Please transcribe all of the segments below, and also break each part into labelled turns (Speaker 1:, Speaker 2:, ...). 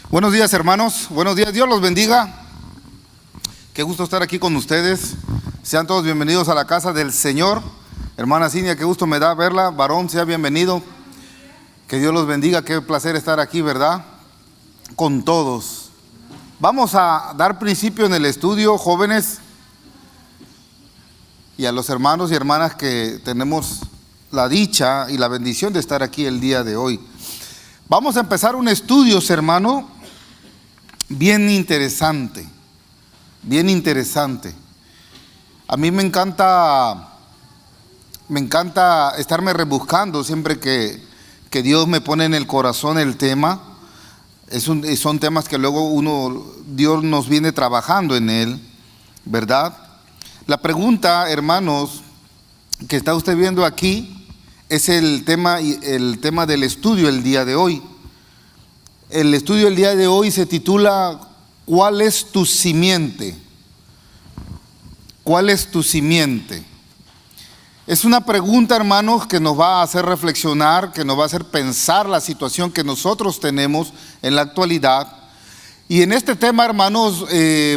Speaker 1: Buenos días, hermanos, buenos días, Dios los bendiga. Qué gusto estar aquí con ustedes. Sean todos bienvenidos a la casa del Señor. Hermana Cinia, qué gusto me da verla. Varón, sea bienvenido. Que Dios los bendiga, qué placer estar aquí, ¿verdad? Con todos. Vamos a dar principio en el estudio, jóvenes, y a los hermanos y hermanas que tenemos la dicha y la bendición de estar aquí el día de hoy. Vamos a empezar un estudio, hermano, bien interesante, bien interesante. A mí me encanta estarme rebuscando siempre que Dios me pone en el corazón el tema. Son temas que luego Dios nos viene trabajando en él, ¿verdad? La pregunta, hermanos, que está usted viendo aquí es el tema del estudio el día de hoy. El estudio el día de hoy se titula ¿cuál es tu simiente? ¿Cuál es tu simiente? Es una pregunta, hermanos, que nos va a hacer reflexionar, que nos va a hacer pensar la situación que nosotros tenemos en la actualidad. Y en este tema, hermanos,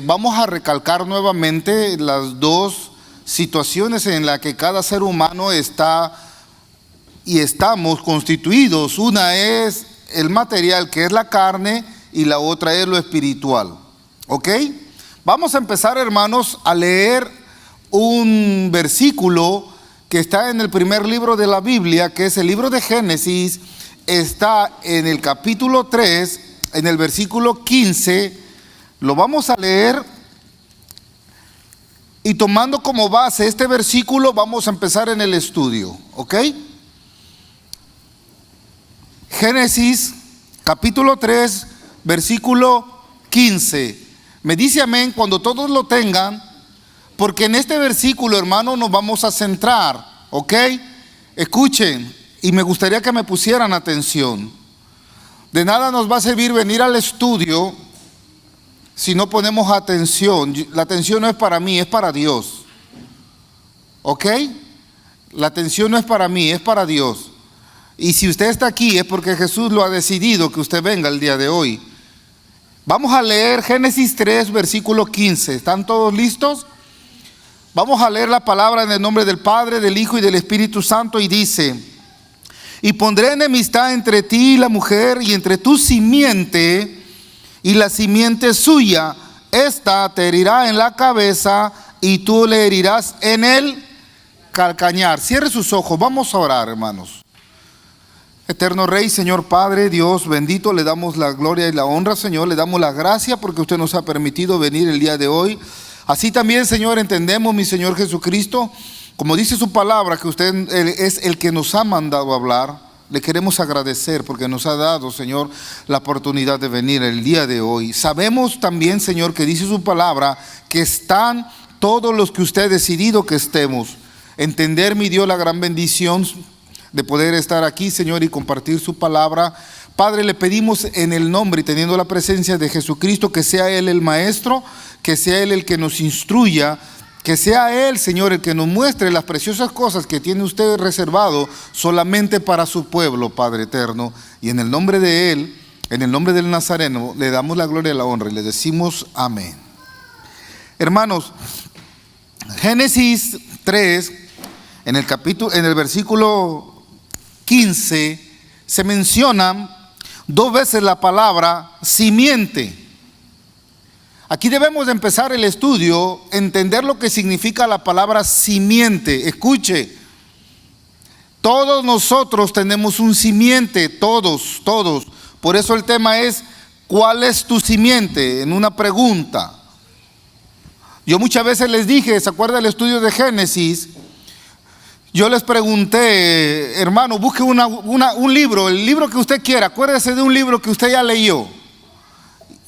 Speaker 1: vamos a recalcar nuevamente las dos situaciones en las que cada ser humano está y estamos constituidos. Una es el material, que es la carne, y la otra es lo espiritual. ¿Ok? Vamos a empezar, hermanos, a leer un versículo que está en el primer libro de la Biblia, que es el libro de Génesis. Está en el capítulo 3, en el versículo 15. Lo vamos a leer, y tomando como base este versículo vamos a empezar en el estudio. ¿Ok? Génesis capítulo 3, versículo 15. Me dice amén cuando todos lo tengan, porque en este versículo, hermano, nos vamos a centrar. ¿Ok? Escuchen, y me gustaría que me pusieran atención. De nada nos va a servir venir al estudio si no ponemos atención. La atención no es para mí, es para Dios. ¿Ok? La atención no es para mí, es para Dios. Y si usted está aquí es porque Jesús lo ha decidido que usted venga el día de hoy. Vamos a leer Génesis 3, versículo 15. ¿Están todos listos? Vamos a leer la palabra en el nombre del Padre, del Hijo y del Espíritu Santo, y dice: y pondré enemistad entre ti y la mujer, y entre tu simiente y la simiente suya. Esta te herirá en la cabeza y tú le herirás en el calcañar. Cierre sus ojos, vamos a orar, hermanos. Eterno Rey, Señor Padre, Dios bendito, le damos la gloria y la honra, Señor. Le damos la gracia porque usted nos ha permitido venir el día de hoy. Así también, Señor, entendemos, mi Señor Jesucristo, como dice su palabra, que usted es el que nos ha mandado a hablar. Le queremos agradecer porque nos ha dado, Señor, la oportunidad de venir el día de hoy. Sabemos también, Señor, que dice su palabra, que están todos los que usted ha decidido que estemos. Entender, mi Dios, la gran bendición de poder estar aquí, Señor, y compartir su palabra. Padre, le pedimos en el nombre y teniendo la presencia de Jesucristo, que sea Él el maestro, que sea Él el que nos instruya, que sea Él, Señor, el que nos muestre las preciosas cosas que tiene usted reservado solamente para su pueblo, Padre eterno. Y en el nombre de Él, en el nombre del Nazareno, le damos la gloria y la honra y le decimos amén. Hermanos, Génesis 3, en el versículo 15, se menciona dos veces la palabra simiente. Aquí debemos de empezar el estudio, entender lo que significa la palabra simiente. Escuche, todos nosotros tenemos un simiente, todos. Por eso el tema es, ¿cuál es tu simiente? En una pregunta. Yo muchas veces les dije, ¿se acuerda del estudio de Génesis? Yo les pregunté, hermano, busque un libro, el libro que usted quiera. Acuérdese de un libro que usted ya leyó.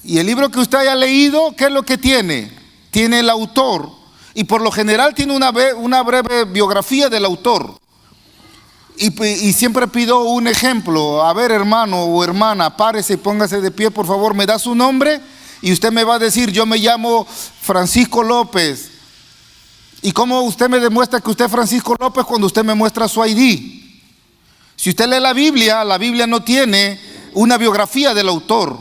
Speaker 1: Y el libro que usted haya leído, ¿qué es lo que tiene? Tiene el autor. Y por lo general tiene una breve biografía del autor. Y siempre pido un ejemplo. A ver, hermano o hermana, párese y póngase de pie, por favor. ¿Me da su nombre? Y usted me va a decir, yo me llamo Francisco López. ¿Y cómo usted me demuestra que usted es Francisco López? Cuando usted me muestra su ID. Si usted lee la Biblia no tiene una biografía del autor.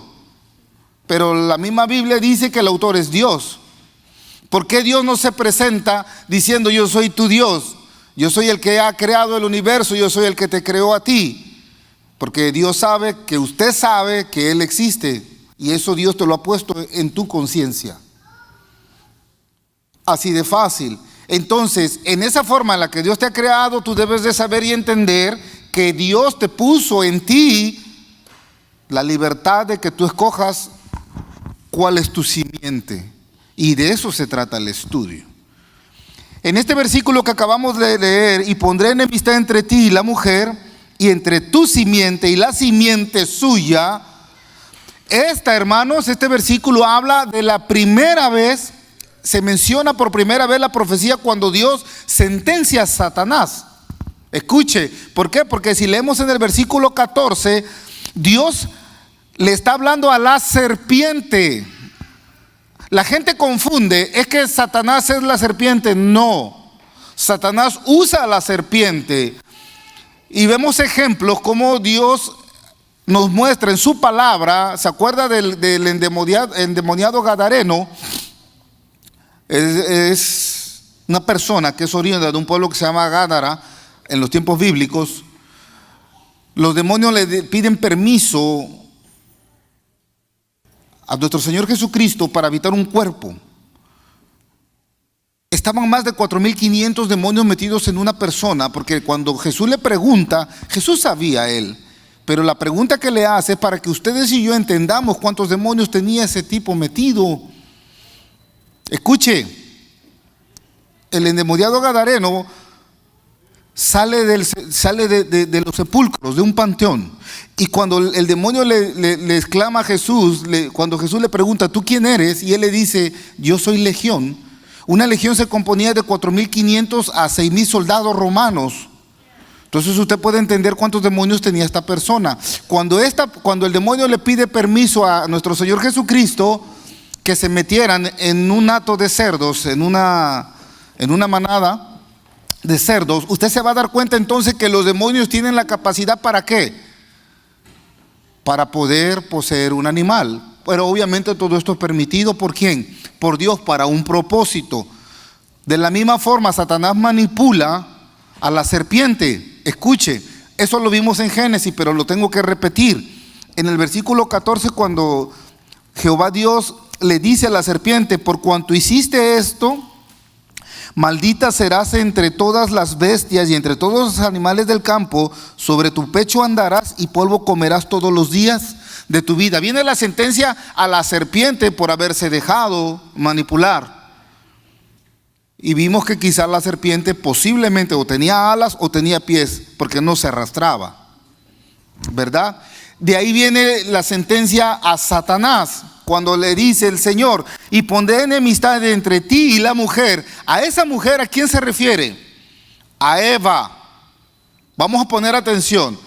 Speaker 1: pero la misma Biblia dice que el autor es Dios. ¿Por qué Dios no se presenta diciendo yo soy tu Dios? Yo soy el que ha creado el universo, yo soy el que te creó a ti. Porque Dios sabe que usted sabe que Él existe. Y eso Dios te lo ha puesto en tu conciencia. Así de fácil. Entonces, en esa forma en la que Dios te ha creado, tú debes de saber y entender que Dios te puso en ti la libertad de que tú escojas cuál es tu simiente. Y de eso se trata el estudio. En este versículo que acabamos de leer, y pondré enemistad entre ti y la mujer, y entre tu simiente y la simiente suya. Hermanos, este versículo habla de la primera vez, se menciona por primera vez la profecía cuando Dios sentencia a Satanás. Escuche, ¿por qué? Porque si leemos en el versículo 14, Dios le está hablando a la serpiente. La gente confunde, es que Satanás es la serpiente. No, Satanás usa a la serpiente. Y vemos ejemplos como Dios nos muestra en su palabra. ¿Se acuerda del endemoniado gadareno? Es una persona que es oriunda de un pueblo que se llama Gádara en los tiempos bíblicos. Los demonios le piden permiso a nuestro Señor Jesucristo para habitar un cuerpo. Estaban más de 4.500 demonios metidos en una persona, porque cuando Jesús le pregunta, Jesús sabía él, pero la pregunta que le hace es para que ustedes y yo entendamos cuántos demonios tenía ese tipo metido. Escuche, el endemoniado gadareno sale de los sepulcros, de un panteón, y cuando el demonio le exclama a Jesús, cuando Jesús le pregunta, ¿tú quién eres? Y él le dice, yo soy legión. Una legión se componía de 4.500 a 6.000 soldados romanos. Entonces usted puede entender cuántos demonios tenía esta persona. Cuando el demonio le pide permiso a nuestro Señor Jesucristo que se metieran en un hato de cerdos, en una manada de cerdos, usted se va a dar cuenta entonces que los demonios tienen la capacidad ¿para qué? Para poder poseer un animal. Pero obviamente todo esto es permitido ¿por quién? Por Dios, para un propósito. De la misma forma Satanás manipula a la serpiente. Escuche, eso lo vimos en Génesis, pero lo tengo que repetir. En el versículo 14, cuando Jehová Dios le dice a la serpiente, por cuanto hiciste esto, maldita serás entre todas las bestias y entre todos los animales del campo, sobre tu pecho andarás y polvo comerás todos los días de tu vida. Viene la sentencia a la serpiente por haberse dejado manipular. Y vimos que quizás la serpiente posiblemente o tenía alas o tenía pies, porque no se arrastraba, ¿verdad? De ahí viene la sentencia a Satanás, cuando le dice el Señor, y pondré enemistad entre ti y la mujer. A esa mujer, ¿a quién se refiere? A Eva. Vamos a poner atención,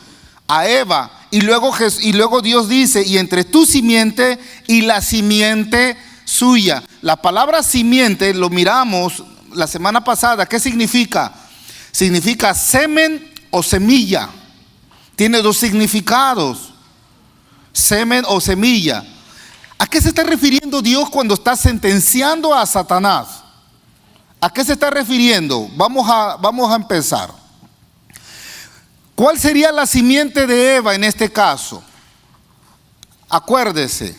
Speaker 1: a Eva. Y luego Dios dice, y entre tu simiente y la simiente suya. La palabra simiente lo miramos la semana pasada. ¿Qué significa? Significa semen o semilla. Tiene dos significados. Semen o semilla. ¿A qué se está refiriendo Dios cuando está sentenciando a Satanás? ¿A qué se está refiriendo? Vamos a empezar. ¿Cuál sería la simiente de Eva en este caso? Acuérdese,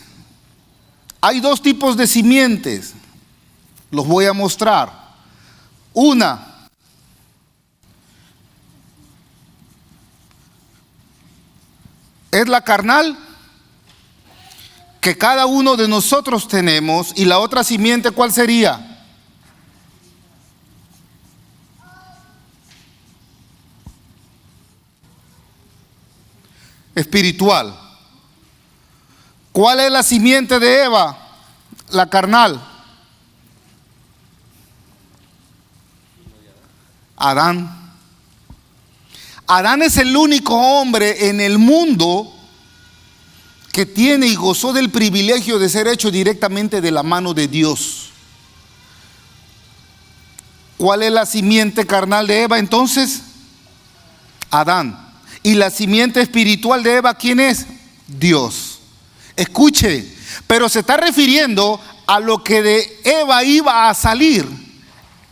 Speaker 1: hay dos tipos de simientes. Los voy a mostrar. Una es la carnal, que cada uno de nosotros tenemos, y la otra simiente, ¿cuál sería? Espiritual. ¿Cuál es la simiente de Eva? La carnal. Adán. Adán es el único hombre en el mundo que tiene y gozó del privilegio de ser hecho directamente de la mano de Dios. ¿Cuál es la simiente carnal de Eva entonces? Adán. ¿Y la simiente espiritual de Eva quién es? Dios. Escuche, Pero se está refiriendo a lo que de Eva iba a salir,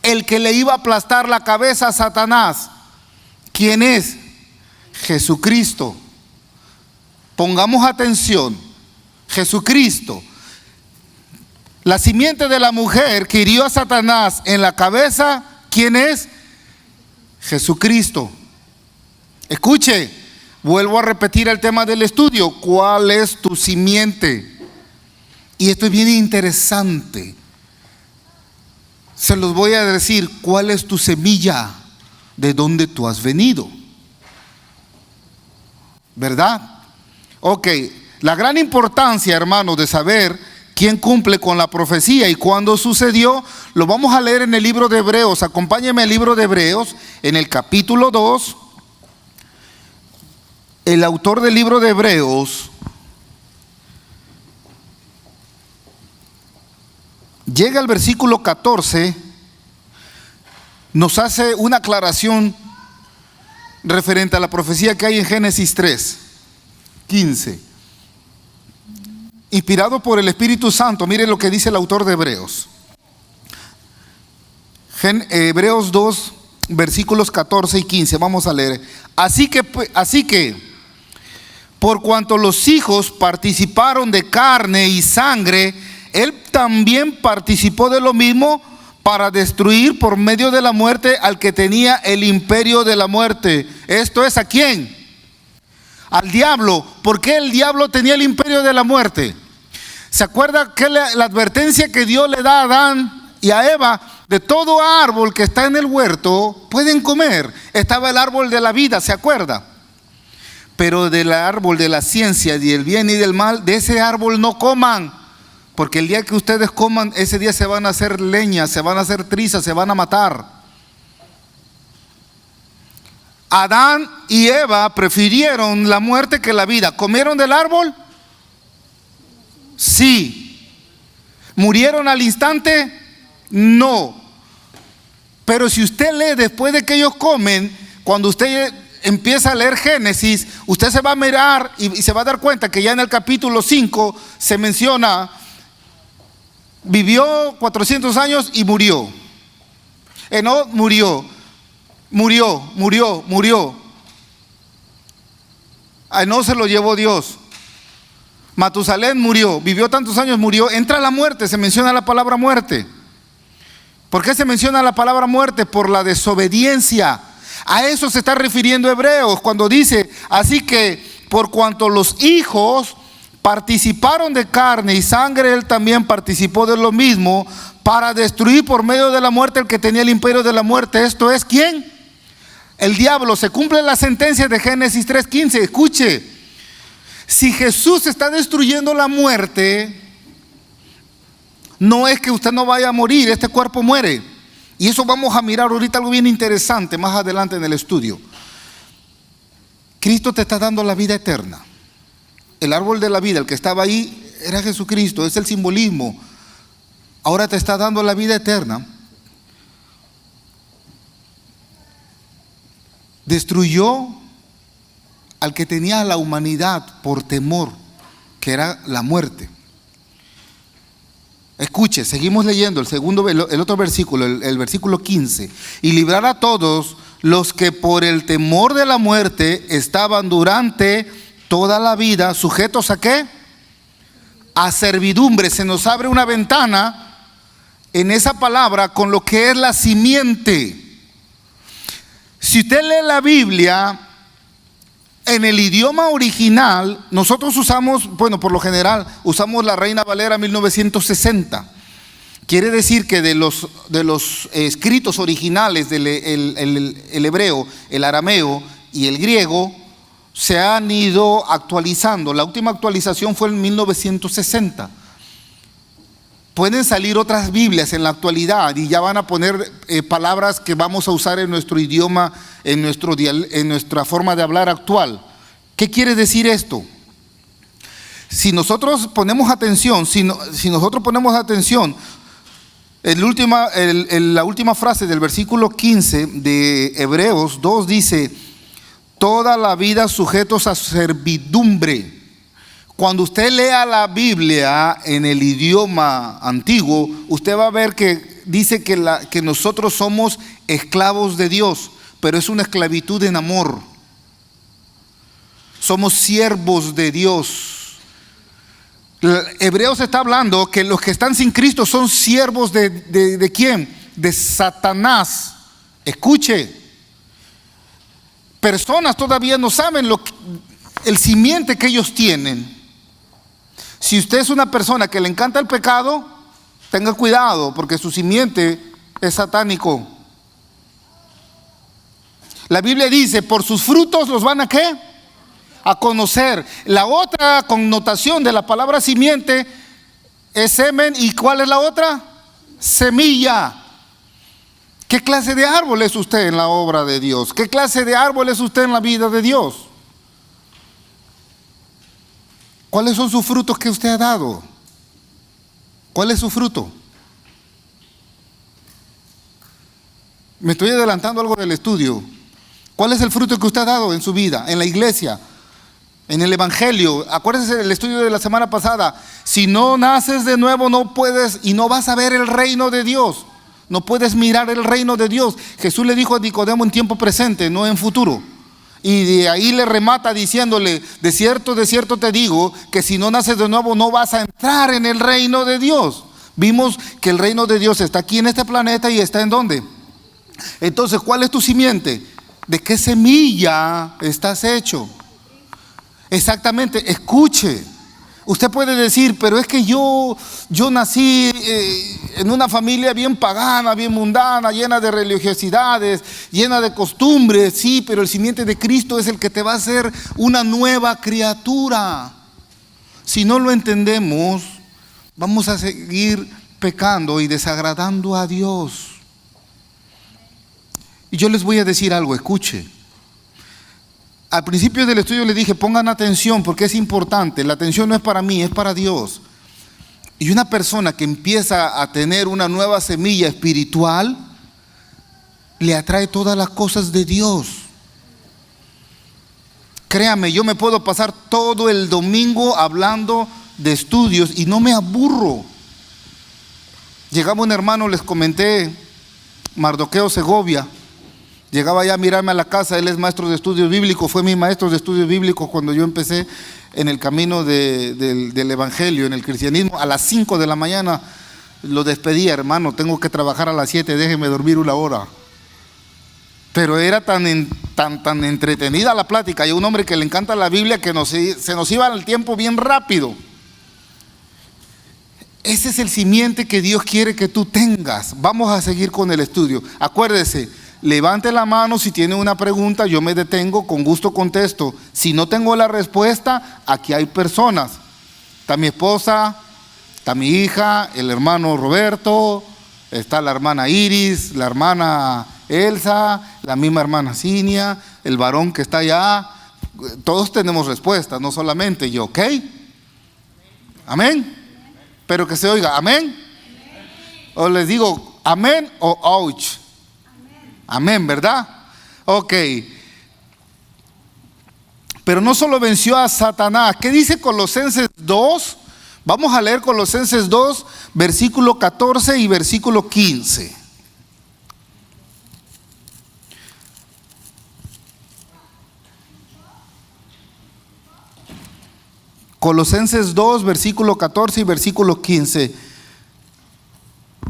Speaker 1: el que le iba a aplastar la cabeza a Satanás. ¿Quién es? Jesucristo. Pongamos atención. Jesucristo. La simiente de la mujer que hirió a Satanás en la cabeza, ¿quién es? Jesucristo. Escuche, vuelvo a repetir el tema del estudio. ¿Cuál es tu simiente? Y esto es bien interesante. Se los voy a decir. ¿Cuál es tu semilla? ¿De dónde tú has venido? ¿Verdad? Ok, la gran importancia, hermano, de saber quién cumple con la profecía y cuándo sucedió, lo vamos a leer en el libro de Hebreos. Acompáñeme al libro de Hebreos, en el capítulo 2. El autor del libro de Hebreos llega al versículo 14, nos hace una aclaración referente a la profecía que hay en Génesis 3:15. Inspirado por el Espíritu Santo, miren lo que dice el autor de Hebreos. Hebreos 2, versículos 14 y 15, vamos a leer. Así que, por cuanto los hijos participaron de carne y sangre, él también participó de lo mismo para destruir por medio de la muerte al que tenía el imperio de la muerte. Esto es, ¿a quién? Al diablo. ¿Por qué el diablo tenía el imperio de la muerte? ¿Se acuerda que la advertencia que Dios le da a Adán y a Eva? De todo árbol que está en el huerto pueden comer. Estaba el árbol de la vida, ¿se acuerda? Pero del árbol de la ciencia y del bien y del mal, de ese árbol no coman. Porque el día que ustedes coman, ese día se van a hacer leña, se van a hacer trizas, se van a matar. Adán y Eva prefirieron la muerte que la vida. ¿Comieron del árbol? Sí. ¿Murieron al instante? No. Pero si usted lee después de que ellos comen, cuando usted empieza a leer Génesis, usted se va a mirar y se va a dar cuenta que ya en el capítulo 5 se menciona: vivió 400 años y murió. Enoc murió. A Enoc se lo llevó Dios. Matusalén murió, vivió tantos años, murió. Entra la muerte, se menciona la palabra muerte. ¿Por qué se menciona la palabra muerte? Por la desobediencia. A eso se está refiriendo Hebreos cuando dice: así que por cuanto los hijos participaron de carne y sangre, él también participó de lo mismo para destruir por medio de la muerte al que tenía el imperio de la muerte. Esto es, ¿quién? El diablo. Se cumple la sentencia de Génesis 3:15. Escuche, si Jesús está destruyendo la muerte, no es que usted no vaya a morir, este cuerpo muere. Y eso vamos a mirar ahorita algo bien interesante más adelante en el estudio. Cristo te está dando la vida eterna. El árbol de la vida, el que estaba ahí, era Jesucristo, es el simbolismo. Ahora te está dando la vida eterna. Destruyó al que tenía a la humanidad por temor, que era la muerte. Escuche, seguimos leyendo el otro versículo, el versículo 15. Y librar a todos los que por el temor de la muerte estaban durante toda la vida sujetos ¿a qué? A servidumbre. Se nos abre una ventana en esa palabra con lo que es la simiente. Si usted lee la Biblia en el idioma original, nosotros usamos, bueno, por lo general usamos la Reina Valera 1960. Quiere decir que de los escritos originales del el hebreo, el arameo y el griego, se han ido actualizando. La última actualización fue en 1960. Pueden salir otras Biblias en la actualidad y ya van a poner palabras que vamos a usar en nuestro idioma, en nuestra forma de hablar actual. ¿Qué quiere decir esto? Si nosotros ponemos atención, la última frase del versículo 15 de Hebreos 2 dice: toda la vida sujetos a servidumbre. Cuando usted lea la Biblia en el idioma antiguo, usted va a ver que dice que nosotros somos esclavos de Dios, pero es una esclavitud en amor. Somos siervos de Dios. Hebreos está hablando que los que están sin Cristo son siervos ¿de quién? De Satanás. Escuche, personas todavía no saben el simiente que ellos tienen. Si usted es una persona que le encanta el pecado, tenga cuidado porque su simiente es satánico. La Biblia dice, por sus frutos los van a ¿qué? A conocer. La otra connotación de la palabra simiente es semen. ¿Y cuál es la otra? Semilla. ¿Qué clase de árbol es usted en la obra de Dios? ¿Qué clase de árbol es usted en la vida de Dios? ¿Cuáles son sus frutos que usted ha dado? ¿Cuál es su fruto? Me estoy adelantando algo del estudio. ¿Cuál es el fruto que usted ha dado en su vida, en la iglesia, en el evangelio? Acuérdese del estudio de la semana pasada. Si no naces de nuevo, no puedes y no vas a ver el reino de Dios. No puedes mirar el reino de Dios. Jesús le dijo a Nicodemo en tiempo presente, no en futuro. Y de ahí le remata diciéndole, de cierto te digo, que si no naces de nuevo no vas a entrar en el reino de Dios. Vimos que el reino de Dios está aquí en este planeta y está ¿en dónde? Entonces, ¿cuál es tu simiente? ¿De qué semilla estás hecho? Exactamente, escuche. Usted puede decir, pero es que yo nací en una familia bien pagana, bien mundana, llena de religiosidades, llena de costumbres. Sí, pero el simiente de Cristo es el que te va a hacer una nueva criatura. Si no lo entendemos, vamos a seguir pecando y desagradando a Dios. Y yo les voy a decir algo, escuche. Al principio del estudio les dije, pongan atención porque es importante. La atención no es para mí, es para Dios. Y una persona que empieza a tener una nueva semilla espiritual, le atrae todas las cosas de Dios. Créame, yo me puedo pasar todo el domingo hablando de estudios y no me aburro. Llegaba un hermano, les comenté, Mardoqueo Segovia. Llegaba ya a mirarme a la casa, él es maestro de estudios bíblicos, fue mi maestro de estudios bíblicos cuando yo empecé en el camino del evangelio, en el cristianismo. A las 5 de la mañana lo despedía, hermano, tengo que trabajar a las 7, déjeme dormir una hora. Pero era tan entretenida la plática, y un hombre que le encanta la Biblia que se nos iba el tiempo bien rápido. Ese es el simiente que Dios quiere que tú tengas. Vamos a seguir con el estudio. Acuérdese. Levante la mano si tiene una pregunta, yo me detengo, con gusto contesto. Si no tengo la respuesta, aquí hay personas. Está mi esposa, está mi hija, el hermano Roberto, está la hermana Iris, la hermana Elsa, la misma hermana Cinia, el varón que está allá. Todos tenemos respuestas, no solamente yo, ¿ok? Amén. Pero que se oiga, amén. O les digo, amén o ouch. Amén, ¿verdad? Ok. Pero no solo venció a Satanás. ¿Qué dice Colosenses 2? Vamos a leer Colosenses 2, versículo 14 y versículo 15. Colosenses 2, versículo 14 y versículo 15.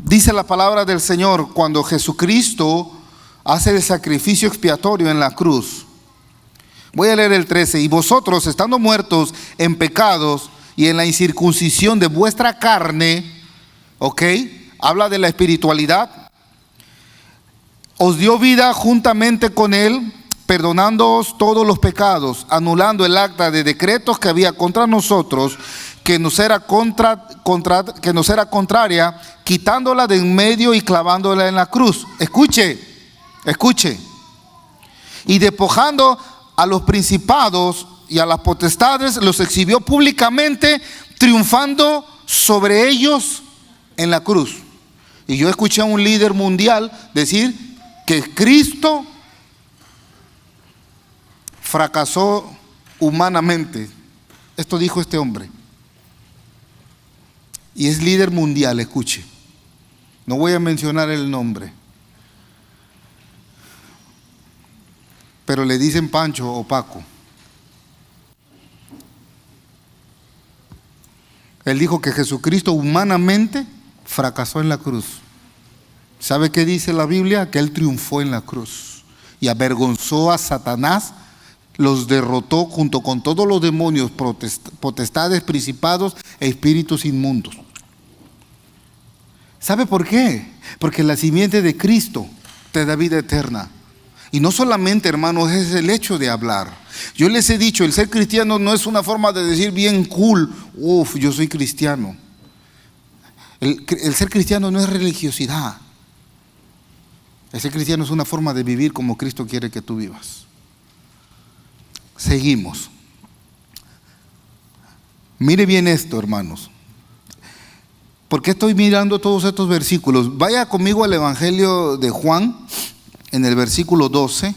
Speaker 1: Dice la palabra del Señor, cuando Jesucristo hace el sacrificio expiatorio en la cruz. Voy a leer el 13. Y vosotros, estando muertos en pecados y en la incircuncisión de vuestra carne, ok, habla de la espiritualidad, os dio vida juntamente con él, perdonándoos todos los pecados, anulando el acta de decretos que había contra nosotros, que nos era contraria, quitándola de en medio y clavándola en la cruz. Escuche. Y despojando a los principados y a las potestades, los exhibió públicamente, triunfando sobre ellos en la cruz. Y yo escuché a un líder mundial decir que Cristo fracasó humanamente. Esto dijo este hombre. Y es líder mundial, escuche. No voy a mencionar el nombre. Pero le dicen Pancho o Paco. Él dijo que Jesucristo humanamente fracasó en la cruz. ¿Sabe qué dice la Biblia? Que Él triunfó en la cruz y avergonzó a Satanás, los derrotó junto con todos los demonios, potestades, principados e espíritus inmundos. ¿Sabe por qué? Porque la simiente de Cristo te da vida eterna. Y no solamente, hermanos, es el hecho de hablar. Yo les he dicho, el ser cristiano no es una forma de decir bien cool, yo soy cristiano. El ser cristiano no es religiosidad. El ser cristiano es una forma de vivir como Cristo quiere que tú vivas. Seguimos. Mire bien esto, hermanos. ¿Por qué estoy mirando todos estos versículos? Vaya conmigo al Evangelio de Juan, en el versículo 12.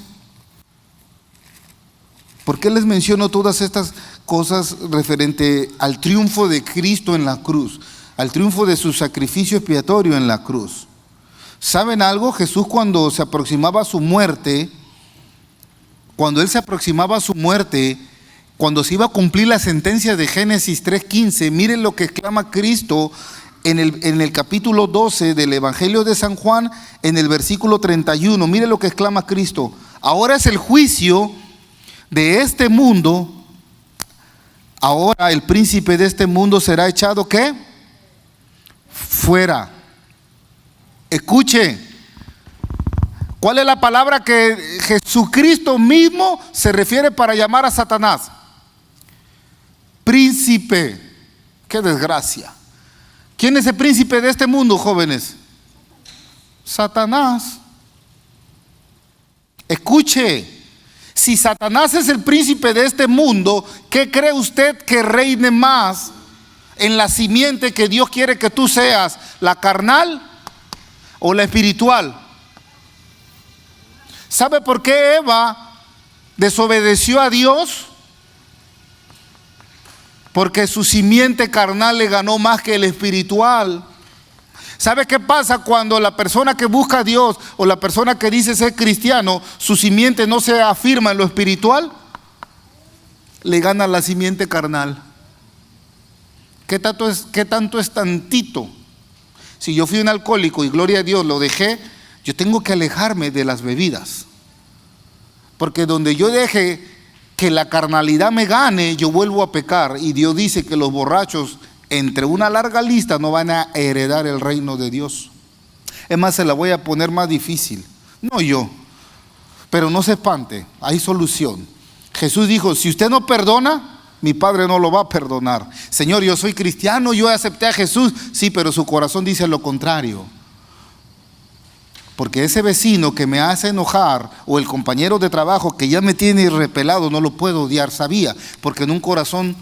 Speaker 1: ¿Por qué les menciono todas estas cosas referente al triunfo de Cristo en la cruz? Al triunfo de su sacrificio expiatorio en la cruz. ¿Saben algo? Jesús, cuando se aproximaba a su muerte, cuando Él se aproximaba a su muerte, cuando se iba a cumplir la sentencia de Génesis 3:15, miren lo que exclama Cristo en el capítulo 12 del Evangelio de San Juan, en el versículo 31. Miren lo que exclama Cristo: ahora es el juicio de este mundo. Ahora el príncipe de este mundo será echado, ¿qué? Fuera. Escuche, ¿cuál es la palabra que Jesucristo mismo se refiere para llamar a Satanás? Príncipe. Qué desgracia. ¿Quién es el príncipe de este mundo, jóvenes? Satanás. Escuche, si Satanás es el príncipe de este mundo, ¿qué cree usted que reine más en la simiente que Dios quiere que tú seas? ¿La carnal o la espiritual? ¿Sabe por qué Eva desobedeció a Dios? Porque su simiente carnal le ganó más que el espiritual. ¿Sabe qué pasa cuando la persona que busca a Dios o la persona que dice ser cristiano, su simiente no se afirma en lo espiritual? Le gana la simiente carnal. ¿Qué tanto es tantito? Si yo fui un alcohólico y gloria a Dios lo dejé, yo tengo que alejarme de las bebidas. Porque donde yo deje que la carnalidad me gane, yo vuelvo a pecar. Y Dios dice que los borrachos, entre una larga lista, no van a heredar el reino de Dios. Es más, se la voy a poner más difícil. No yo, pero no se espante, hay solución. Jesús dijo: si usted no perdona, mi Padre no lo va a perdonar. Señor, yo soy cristiano, yo acepté a Jesús. Sí, pero su corazón dice lo contrario. Porque ese vecino que me hace enojar, o el compañero de trabajo que ya me tiene repelado, no lo puedo odiar. Sabía, porque en un corazón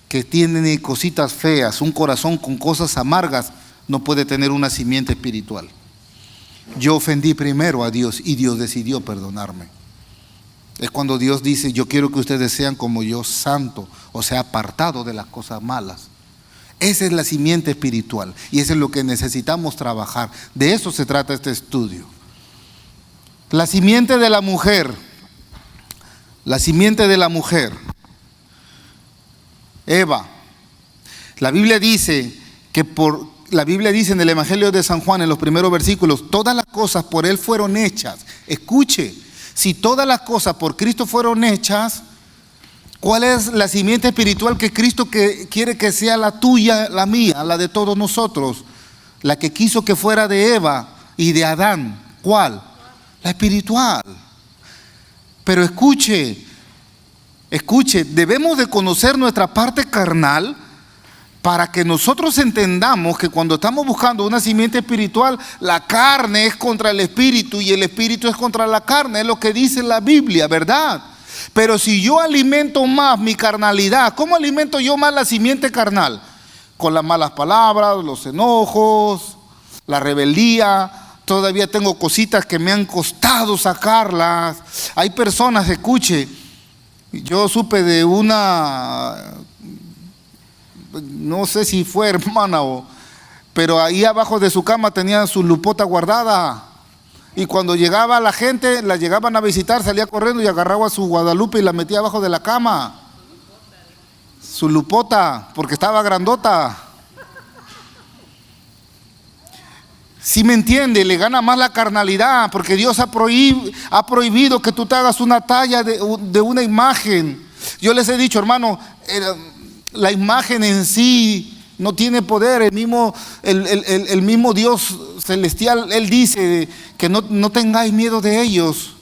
Speaker 1: que tiene cositas feas, un corazón con cosas amargas, no puede tener una simiente espiritual. Yo ofendí primero a Dios y Dios decidió perdonarme. Es cuando Dios dice: yo quiero que ustedes sean como yo, santo, o sea, apartado de las cosas malas. Esa es la simiente espiritual y eso es lo que necesitamos trabajar. De eso se trata este estudio. La simiente de la mujer. La simiente de la mujer. Eva. La Biblia dice en el Evangelio de San Juan, en los primeros versículos, todas las cosas por Él fueron hechas. Escuche, si todas las cosas por Cristo fueron hechas, ¿cuál es la simiente espiritual que Cristo quiere que sea la tuya, la mía, la de todos nosotros? La que quiso que fuera de Eva y de Adán. ¿Cuál? La espiritual. Pero escuche, debemos de conocer nuestra parte carnal para que nosotros entendamos que cuando estamos buscando una simiente espiritual, la carne es contra el espíritu y el espíritu es contra la carne. Es lo que dice la Biblia, ¿verdad? Pero si yo alimento más mi carnalidad, ¿cómo alimento yo más la simiente carnal? Con las malas palabras, los enojos, la rebeldía. Todavía tengo cositas que me han costado sacarlas. Hay personas, escuche, yo supe de una no sé si fue hermana pero ahí abajo de su cama tenía su lupota guardada. Y cuando llegaba la gente, la llegaban a visitar, salía corriendo y agarraba su Guadalupe y la metía abajo de la cama. Su lupota, porque estaba grandota. Si me entiende, le gana más la carnalidad, porque Dios ha prohibido que tú te hagas una talla de una imagen. Yo les he dicho, hermano, la imagen en sí no tiene poder. El mismo Dios celestial, Él dice que no tengáis miedo de ellos,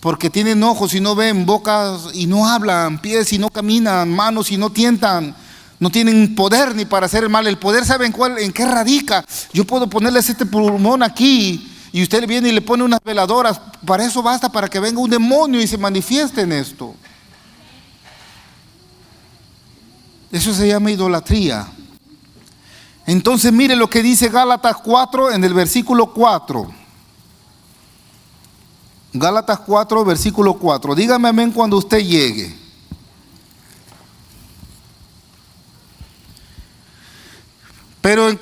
Speaker 1: porque tienen ojos y no ven, bocas y no hablan, pies y no caminan, manos y no tientan. No tienen poder ni para hacer el mal. El poder, ¿saben en qué radica? Yo puedo ponerles este pulmón aquí y usted viene y le pone unas veladoras. Para eso basta, para que venga un demonio y se manifieste en esto. Eso se llama idolatría. Entonces mire lo que dice Gálatas 4 en el versículo 4. Gálatas 4, versículo 4. Dígame amén cuando usted llegue. Pero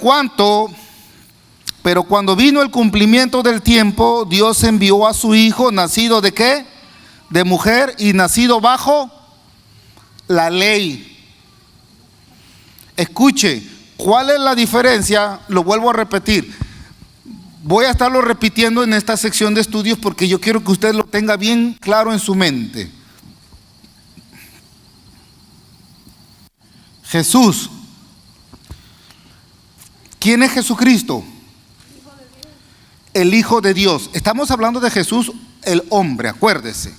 Speaker 1: cuando vino el cumplimiento del tiempo, Dios envió a su Hijo, nacido ¿de qué? De mujer y nacido bajo la ley. Escuche, ¿cuál es la diferencia? Lo vuelvo a repetir. Voy a estarlo repitiendo en esta sección de estudios porque yo quiero que usted lo tenga bien claro en su mente. Jesús. ¿Quién es Jesucristo? El Hijo de Dios. Estamos hablando de Jesús, el hombre, acuérdese.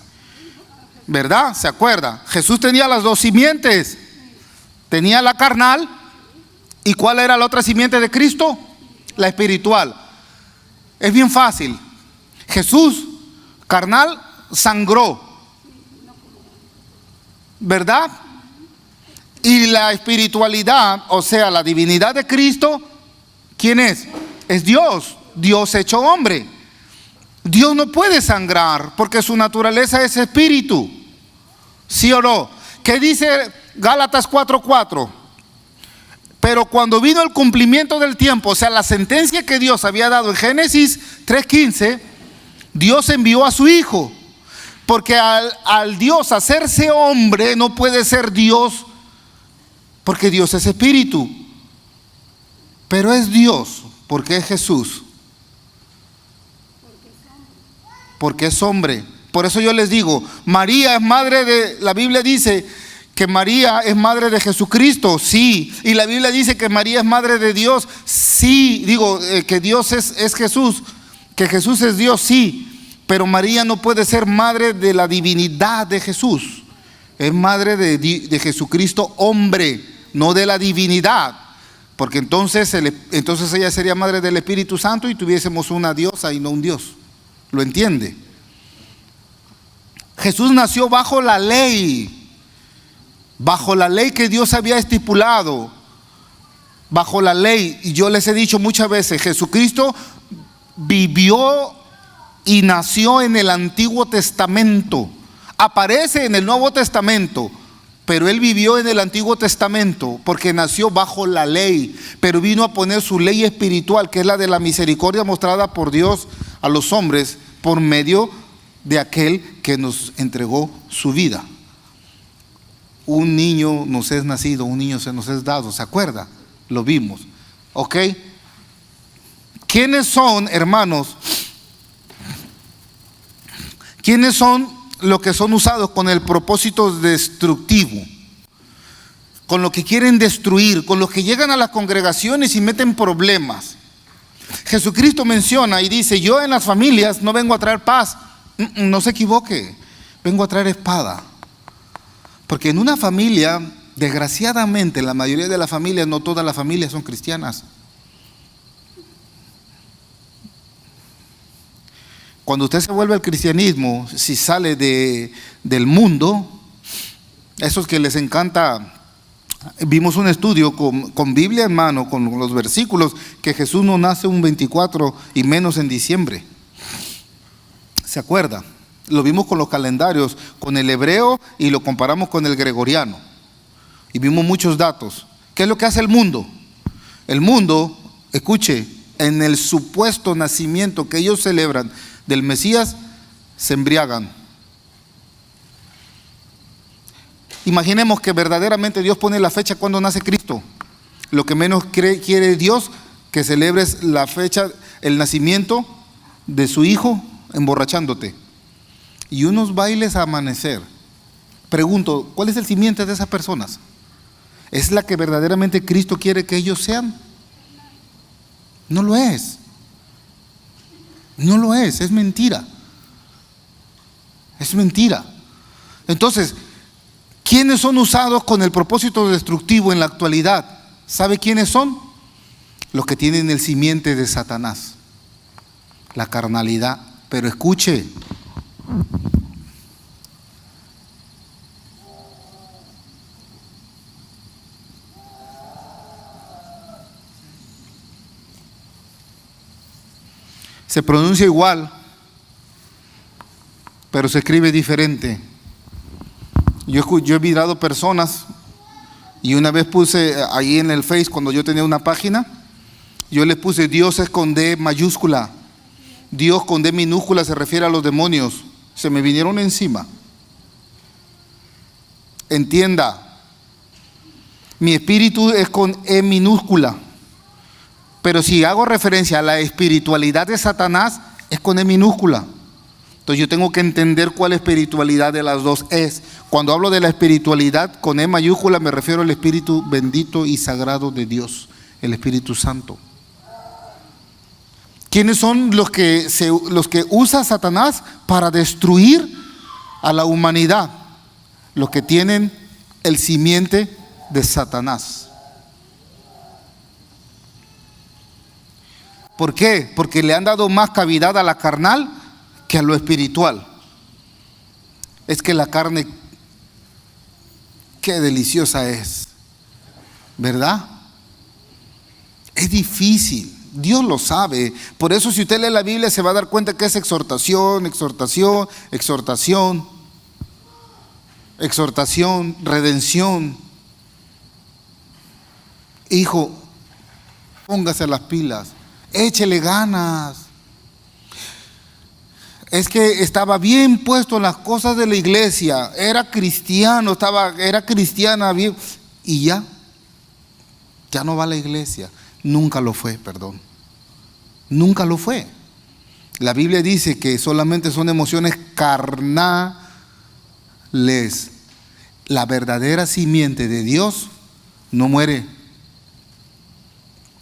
Speaker 1: ¿Verdad? ¿Se acuerda? Jesús tenía las dos simientes. Tenía la carnal. ¿Y cuál era la otra simiente de Cristo? La espiritual. Es bien fácil. Jesús, carnal, sangró. ¿Verdad? Y la espiritualidad, o sea, la divinidad de Cristo, ¿quién es? Es Dios, Dios hecho hombre. Dios no puede sangrar porque su naturaleza es espíritu. ¿Sí o no? ¿Qué dice Gálatas 4:4? Pero cuando vino el cumplimiento del tiempo, o sea, la sentencia que Dios había dado en Génesis 3:15, Dios envió a su Hijo. Porque al Dios hacerse hombre no puede ser Dios, porque Dios es espíritu. Pero es Dios, porque es Jesús. Porque es hombre. Por eso yo les digo, María es madre de, la Biblia dice que María es madre de Jesucristo, sí. Y la Biblia dice que María es madre de Dios, sí. Digo, que Dios es Jesús, que Jesús es Dios, sí. Pero María no puede ser madre de la divinidad de Jesús. Es madre de Jesucristo, hombre, no de la divinidad. Porque entonces ella sería madre del Espíritu Santo y tuviésemos una diosa y no un Dios. ¿Lo entiende? Jesús nació bajo la ley que Dios había estipulado. Bajo la ley. Y yo les he dicho muchas veces, Jesucristo vivió y nació en el Antiguo Testamento. Aparece en el Nuevo Testamento. Pero Él vivió en el Antiguo Testamento porque nació bajo la ley, pero vino a poner su ley espiritual, que es la de la misericordia mostrada por Dios a los hombres por medio de aquel que nos entregó su vida. Un niño nos es nacido, un niño se nos es dado, ¿se acuerda? Lo vimos, ¿ok? ¿Quiénes son, hermanos? ¿Quiénes son los que son usados con el propósito destructivo? Con lo que quieren destruir, con los que llegan a las congregaciones y meten problemas. Jesucristo menciona y dice, yo en las familias no vengo a traer paz. No se equivoque, vengo a traer espada. Porque en una familia, desgraciadamente, la mayoría de las familias, no todas las familias son cristianas. Cuando usted se vuelve al cristianismo, si sale del mundo, esos que les encanta, vimos un estudio con Biblia en mano, con los versículos, que Jesús no nace un 24 y menos en diciembre. ¿Se acuerda? Lo vimos con los calendarios, con el hebreo y lo comparamos con el gregoriano. Y vimos muchos datos. ¿Qué es lo que hace el mundo? El mundo, escuche, en el supuesto nacimiento que ellos celebran del Mesías, se embriagan. Imaginemos que verdaderamente Dios pone la fecha cuando nace Cristo. Lo que menos quiere Dios, que celebres la fecha, el nacimiento de su hijo, emborrachándote. Y unos bailes a amanecer. Pregunto, ¿cuál es el simiente de esas personas? ¿Es la que verdaderamente Cristo quiere que ellos sean? No lo es. No lo es mentira. Es mentira. Entonces, ¿quiénes son usados con el propósito destructivo en la actualidad? ¿Sabe quiénes son? Los que tienen el simiente de Satanás, la carnalidad. Pero escuche, se pronuncia igual, pero se escribe diferente. Yo he mirado personas, y una vez puse ahí en el Face, cuando yo tenía una página, yo le puse Dios es con D mayúscula. Dios con D minúscula se refiere a los demonios. Se me vinieron encima. Entienda, mi espíritu es con E minúscula. Pero si hago referencia a la espiritualidad de Satanás, es con E minúscula. Entonces yo tengo que entender cuál espiritualidad de las dos es. Cuando hablo de la espiritualidad con E mayúscula, me refiero al Espíritu bendito y sagrado de Dios, el Espíritu Santo. ¿Quiénes son los que usa Satanás para destruir a la humanidad? Los que tienen el simiente de Satanás. ¿Por qué? Porque le han dado más cavidad a la carnal que a lo espiritual. Es que la carne, qué deliciosa es, ¿verdad? Es difícil, Dios lo sabe. Por eso si usted lee la Biblia se va a dar cuenta que es exhortación, exhortación, exhortación, exhortación, redención. Hijo, póngase las pilas, échele ganas. Es que estaba bien puesto en las cosas de la iglesia, era cristiano, era cristiana bien, y ya no va a la iglesia. Nunca lo fue, perdón. Nunca lo fue. La Biblia dice que solamente son emociones carnales. La verdadera simiente de Dios no muere.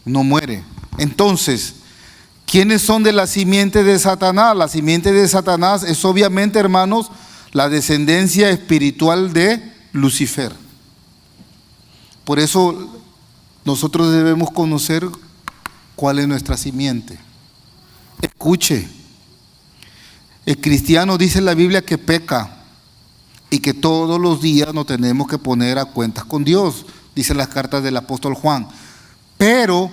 Speaker 1: No muere. Entonces, ¿quiénes son de la simiente de Satanás? La simiente de Satanás es obviamente, hermanos, la descendencia espiritual de Lucifer. Por eso nosotros debemos conocer cuál es nuestra simiente. Escuche, el cristiano dice en la Biblia que peca y que todos los días nos tenemos que poner a cuentas con Dios, dicen las cartas del apóstol Juan. Pero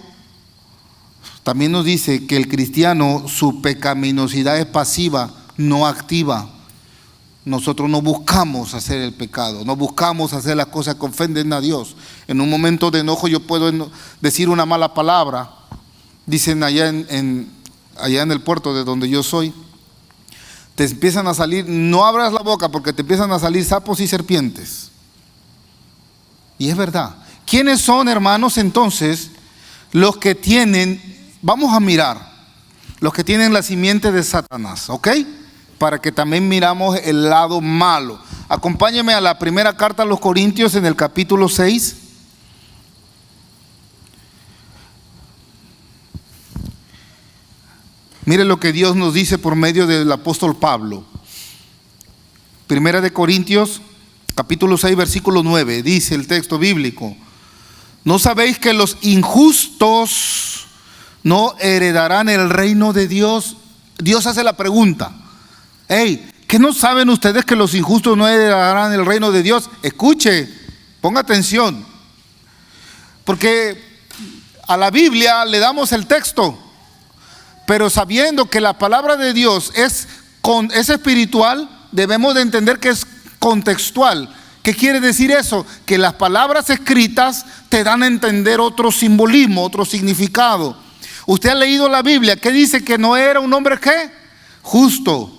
Speaker 1: también nos dice que el cristiano, su pecaminosidad es pasiva, no activa. Nosotros no buscamos hacer el pecado, no buscamos hacer las cosas que ofenden a Dios. En un momento de enojo yo puedo decir una mala palabra. Dicen allá en el puerto de donde yo soy, te empiezan a salir, no abras la boca porque te empiezan a salir sapos y serpientes. Y es verdad. ¿Quiénes son, hermanos, entonces los que tienen, vamos a mirar, los que tienen la simiente de Satanás, ¿ok? Para que también miramos el lado malo. Acompáñeme a la primera carta a los Corintios en el capítulo 6. Mire lo que Dios nos dice por medio del apóstol Pablo. Primera de Corintios, capítulo 6, versículo 9, dice el texto bíblico: ¿no sabéis que los injustos no heredarán el reino de Dios? Dios hace la pregunta. Hey, ¿qué no saben ustedes que los injustos no heredarán el reino de Dios? Escuche, ponga atención, porque a la Biblia le damos el texto, pero sabiendo que la palabra de Dios es espiritual, debemos de entender que es contextual, ¿Qué quiere decir eso? Que las palabras escritas te dan a entender otro simbolismo, otro significado. Usted ha leído la Biblia, ¿qué dice? Que Noé era un hombre ¿qué? Justo.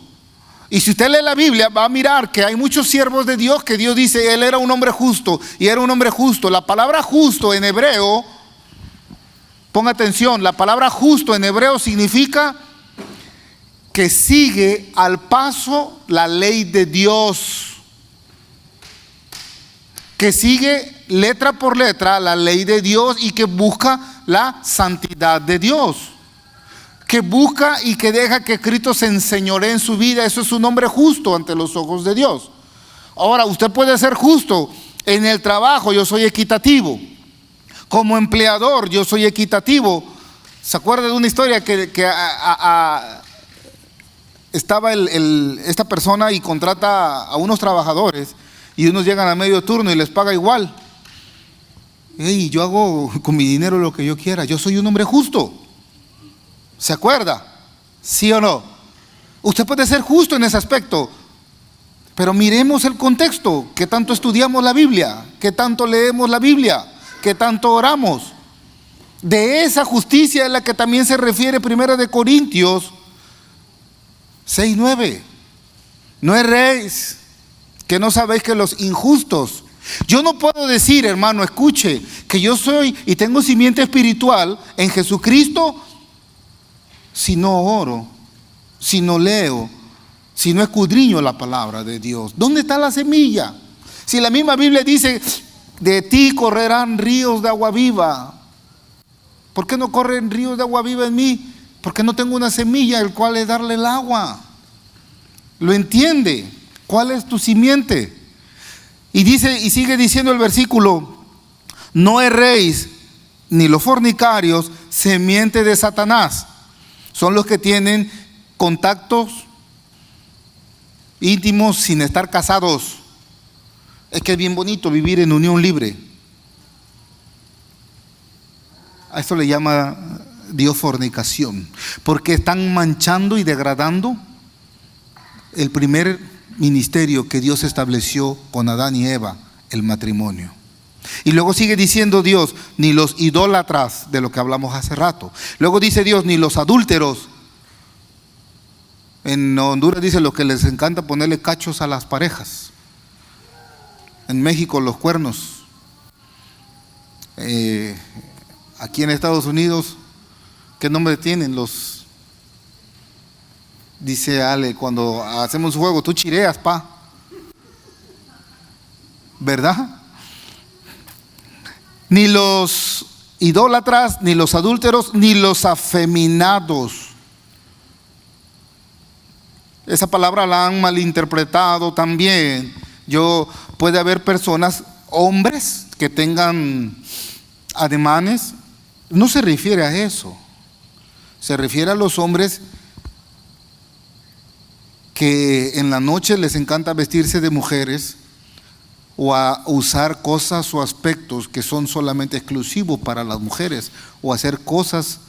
Speaker 1: Y si usted lee la Biblia, va a mirar que hay muchos siervos de Dios que Dios dice, él era un hombre justo y era un hombre justo. La palabra justo en hebreo, ponga atención, la palabra justo en hebreo significa que sigue al paso la ley de Dios. Que sigue letra por letra la ley de Dios y que busca la santidad de Dios. Que busca y que deja que Cristo se enseñoree en su vida. Eso es un hombre justo ante los ojos de Dios. Ahora, usted puede ser justo en el trabajo, yo soy equitativo. Como empleador, yo soy equitativo. ¿Se acuerda de una historia que estaba esta persona y contrata a unos trabajadores y unos llegan a medio turno y les paga igual? Hey, yo hago con mi dinero lo que yo quiera, yo soy un hombre justo. ¿Se acuerda? ¿Sí o no? Usted puede ser justo en ese aspecto, pero miremos el contexto. ¿Qué tanto estudiamos la Biblia? ¿Qué tanto leemos la Biblia? ¿Qué tanto oramos? De esa justicia es la que también se refiere 1 Corintios 6:9. No erréis, que no sabéis que los injustos. Yo no puedo decir, hermano, escuche, que yo soy y tengo simiente espiritual en Jesucristo si no oro, si no leo, si no escudriño la palabra de Dios. ¿Dónde está la semilla? Si la misma Biblia dice, de ti correrán ríos de agua viva. ¿Por qué no corren ríos de agua viva en mí? Porque no tengo una semilla el cual es darle el agua. ¿Lo entiende? ¿Cuál es tu simiente? Y dice, y sigue diciendo el versículo, no erréis, ni los fornicarios, semiente de Satanás. Son los que tienen contactos íntimos sin estar casados. Es que es bien bonito vivir en unión libre. A esto le llama Dios fornicación, porque están manchando y degradando el primer ministerio que Dios estableció con Adán y Eva, el matrimonio. Y luego sigue diciendo Dios, ni los idólatras, de lo que hablamos hace rato. Luego dice Dios, ni los adúlteros. En Honduras dice lo que les encanta ponerle cachos a las parejas. En México los cuernos. Aquí en Estados Unidos, ¿qué nombre tienen? Los, dice Ale, cuando hacemos un juego, tú chireas, pa. ¿Verdad? Ni los idólatras, ni los adúlteros, ni los afeminados. Esa palabra la han malinterpretado también. Puede haber personas, hombres, que tengan ademanes. No se refiere a eso. Se refiere a los hombres que en la noche les encanta vestirse de mujeres o a usar cosas o aspectos que son solamente exclusivos para las mujeres, o hacer cosas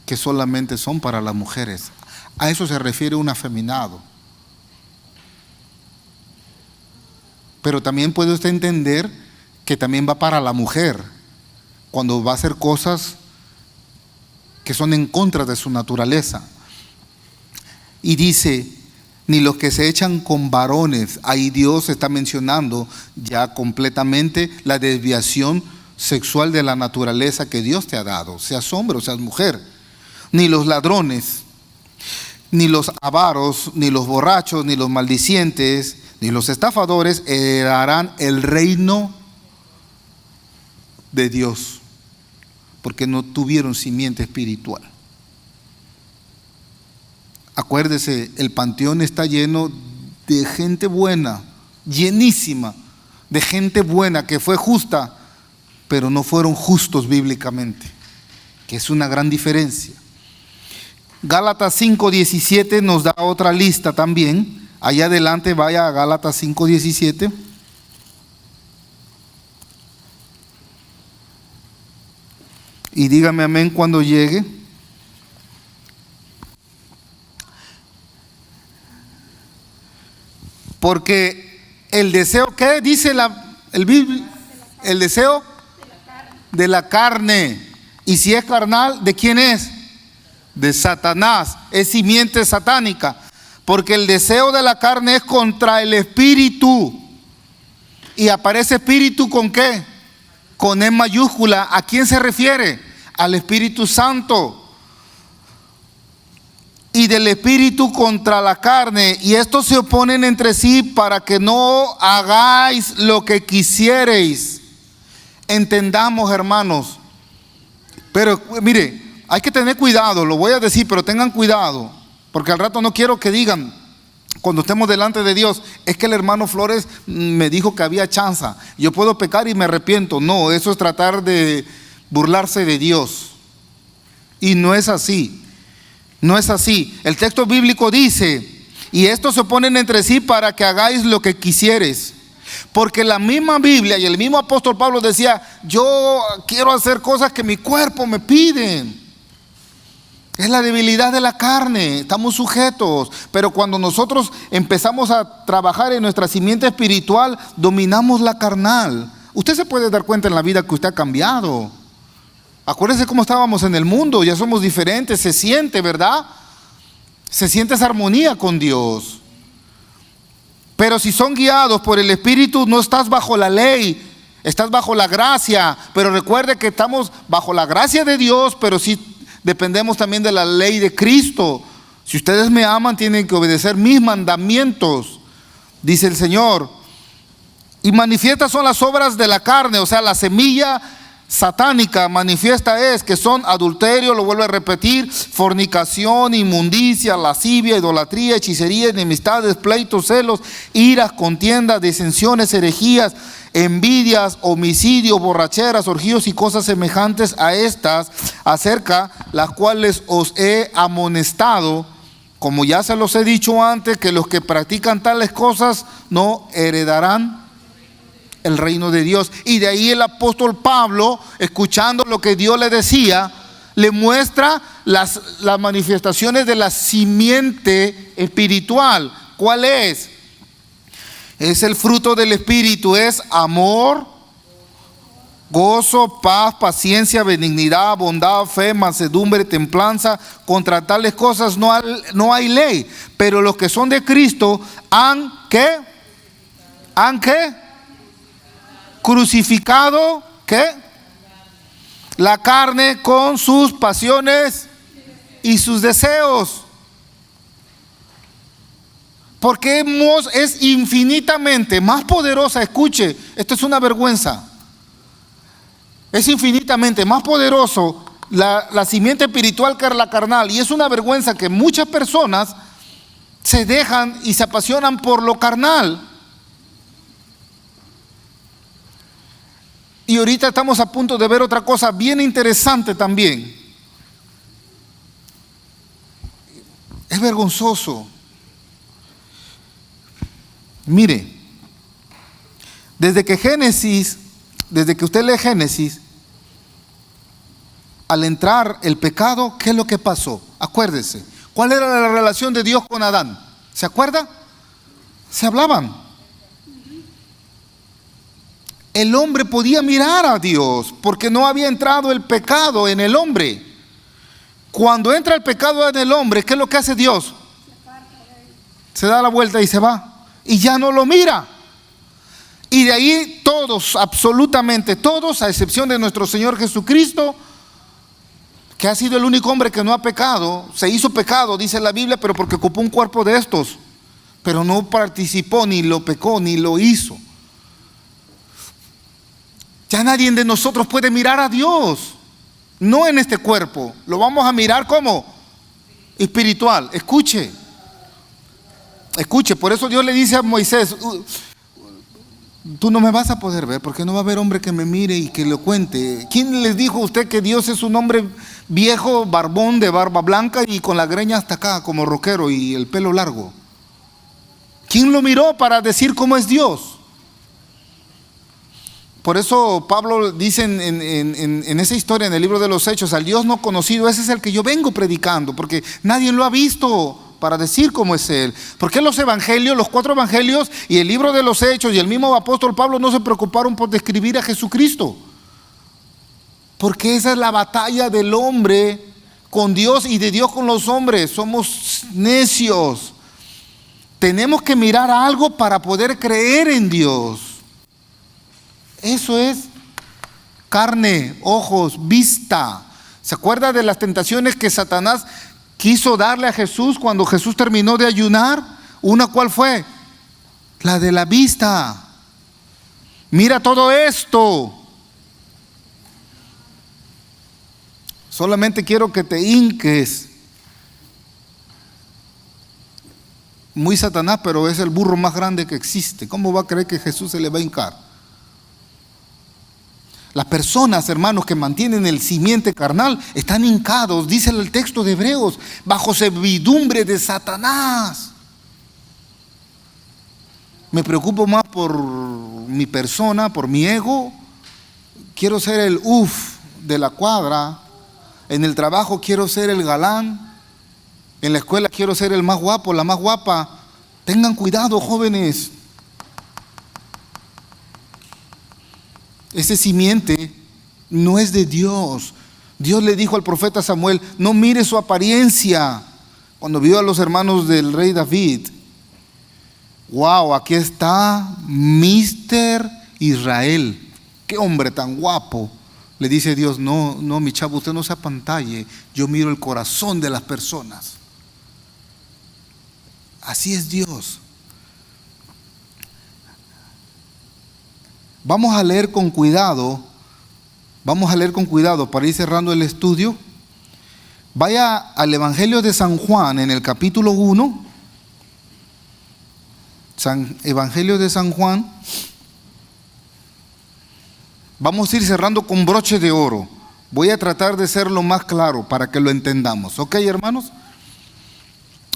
Speaker 1: que solamente son para las mujeres. A eso se refiere un afeminado. Pero también puede usted entender que también va para la mujer, cuando va a hacer cosas que son en contra de su naturaleza. Y dice, ni los que se echan con varones. Ahí Dios está mencionando ya completamente la desviación sexual de la naturaleza que Dios te ha dado, seas hombre o seas mujer. Ni los ladrones, ni los avaros, ni los borrachos, ni los maldicientes, ni los estafadores heredarán el reino de Dios, porque no tuvieron simiente espiritual. Acuérdese, el panteón está lleno de gente buena, llenísima de gente buena que fue justa, pero no fueron justos bíblicamente, que es una gran diferencia. Gálatas 5:17 nos da otra lista también. Allá adelante vaya a Gálatas 5:17. Y dígame amén cuando llegue. Porque el deseo, ¿qué dice El deseo de la carne. Y si es carnal, ¿de quién es? De Satanás. Es simiente satánica. Porque el deseo de la carne es contra el espíritu. Y aparece espíritu ¿con qué? Con E mayúscula. ¿A quién se refiere? Al Espíritu Santo. Y del espíritu contra la carne. Y estos se oponen entre sí para que no hagáis lo que quisiereis. Entendamos, hermanos. Pero mire, hay que tener cuidado, lo voy a decir, pero tengan cuidado. Porque al rato no quiero que digan, cuando estemos delante de Dios, es que el hermano Flores me dijo que había chance. Yo puedo pecar y me arrepiento. No, eso es tratar de burlarse de Dios. Y no es así. No es así. El texto bíblico dice, y estos se oponen entre sí para que hagáis lo que quisieres. Porque la misma Biblia y el mismo apóstol Pablo decía, yo quiero hacer cosas que mi cuerpo me piden. Es la debilidad de la carne, estamos sujetos. Pero cuando nosotros empezamos a trabajar en nuestra simiente espiritual, dominamos la carnal. Usted se puede dar cuenta en la vida que usted ha cambiado. Acuérdense cómo estábamos en el mundo, ya somos diferentes, se siente, ¿verdad? Se siente esa armonía con Dios. Pero si son guiados por el Espíritu, no estás bajo la ley, estás bajo la gracia. Pero recuerde que estamos bajo la gracia de Dios, pero sí dependemos también de la ley de Cristo. Si ustedes me aman, tienen que obedecer mis mandamientos, dice el Señor. Y manifiestas son las obras de la carne, o sea, la semilla satánica manifiesta es que son adulterio, lo vuelvo a repetir, fornicación, inmundicia, lascivia, idolatría, hechicería, enemistades, pleitos, celos, iras, contiendas, disensiones, herejías, envidias, homicidios, borracheras, orgíos y cosas semejantes a estas, acerca las cuales os he amonestado, como ya se los he dicho antes, que los que practican tales cosas no heredarán el reino de Dios. Y de ahí el apóstol Pablo, escuchando lo que Dios le decía, le muestra las manifestaciones de la simiente espiritual. ¿Cuál es? Es el fruto del Espíritu, es amor, gozo, paz, paciencia, benignidad, bondad, fe, mansedumbre, templanza. Contra tales cosas no hay ley. Pero los que son de Cristo han ¿qué? ¿Han qué? Crucificado, ¿qué? La carne con sus pasiones y sus deseos. Porque es infinitamente más poderosa, escuche, esto es una vergüenza. Es infinitamente más poderoso la simiente espiritual que la carnal. Y es una vergüenza que muchas personas se dejan y se apasionan por lo carnal. Y ahorita estamos a punto de ver otra cosa bien interesante también. Es vergonzoso. Mire, desde que usted lee Génesis, al entrar el pecado, ¿qué es lo que pasó? Acuérdese, ¿cuál era la relación de Dios con Adán? ¿Se acuerda? Se hablaban. El hombre podía mirar a Dios porque no había entrado el pecado en el hombre. Cuando entra el pecado en el hombre, ¿qué es lo que hace Dios? Se da la vuelta y se va. Y ya no lo mira. Y de ahí todos, absolutamente todos, a excepción de nuestro Señor Jesucristo, que ha sido el único hombre que no ha pecado, se hizo pecado, dice la Biblia, pero porque ocupó un cuerpo de estos, pero no participó, ni lo pecó, ni lo hizo. Ya nadie de nosotros puede mirar a Dios, no en este cuerpo, lo vamos a mirar como espiritual. Escuche, por eso Dios le dice a Moisés, tú no me vas a poder ver porque no va a haber hombre que me mire y que lo cuente. ¿Quién les dijo a usted que Dios es un hombre viejo, barbón, de barba blanca y con la greña hasta acá como rockero y el pelo largo? ¿Quién lo miró para decir cómo es Dios? Por eso Pablo dice en esa historia, en el libro de los Hechos, al Dios no conocido, ese es el que yo vengo predicando, porque nadie lo ha visto para decir cómo es Él. ¿Por qué los evangelios, los 4 evangelios y el libro de los Hechos y el mismo apóstol Pablo no se preocuparon por describir a Jesucristo? Porque esa es la batalla del hombre con Dios y de Dios con los hombres. Somos necios. Tenemos que mirar algo para poder creer en Dios. Eso es carne, ojos, vista. ¿Se acuerda de las tentaciones que Satanás quiso darle a Jesús cuando Jesús terminó de ayunar? Una, ¿cuál fue? La de la vista. Mira todo esto. Solamente quiero que te hinques. Muy Satanás, pero es el burro más grande que existe. ¿Cómo va a creer que Jesús se le va a hincar? Las personas, hermanos, que mantienen el simiente carnal están hincados, dice el texto de Hebreos, bajo servidumbre de Satanás. Me preocupo más por mi persona, por mi ego. Quiero ser el de la cuadra. En el trabajo quiero ser el galán. En la escuela quiero ser el más guapo, la más guapa. Tengan cuidado, jóvenes. Ese simiente no es de Dios. Dios le dijo al profeta Samuel, no mire su apariencia. Cuando vio a los hermanos del rey David, wow, aquí está Mister Israel. Qué hombre tan guapo. Le dice Dios, no, mi chavo, usted no se apantalle. Yo miro el corazón de las personas. Así es Dios. Vamos a leer con cuidado para ir cerrando el estudio. Vaya al Evangelio de San Juan en el capítulo 1. Evangelio de San Juan. Vamos a ir cerrando con broche de oro. Voy a tratar de ser lo más claro para que lo entendamos. ¿Ok, hermanos?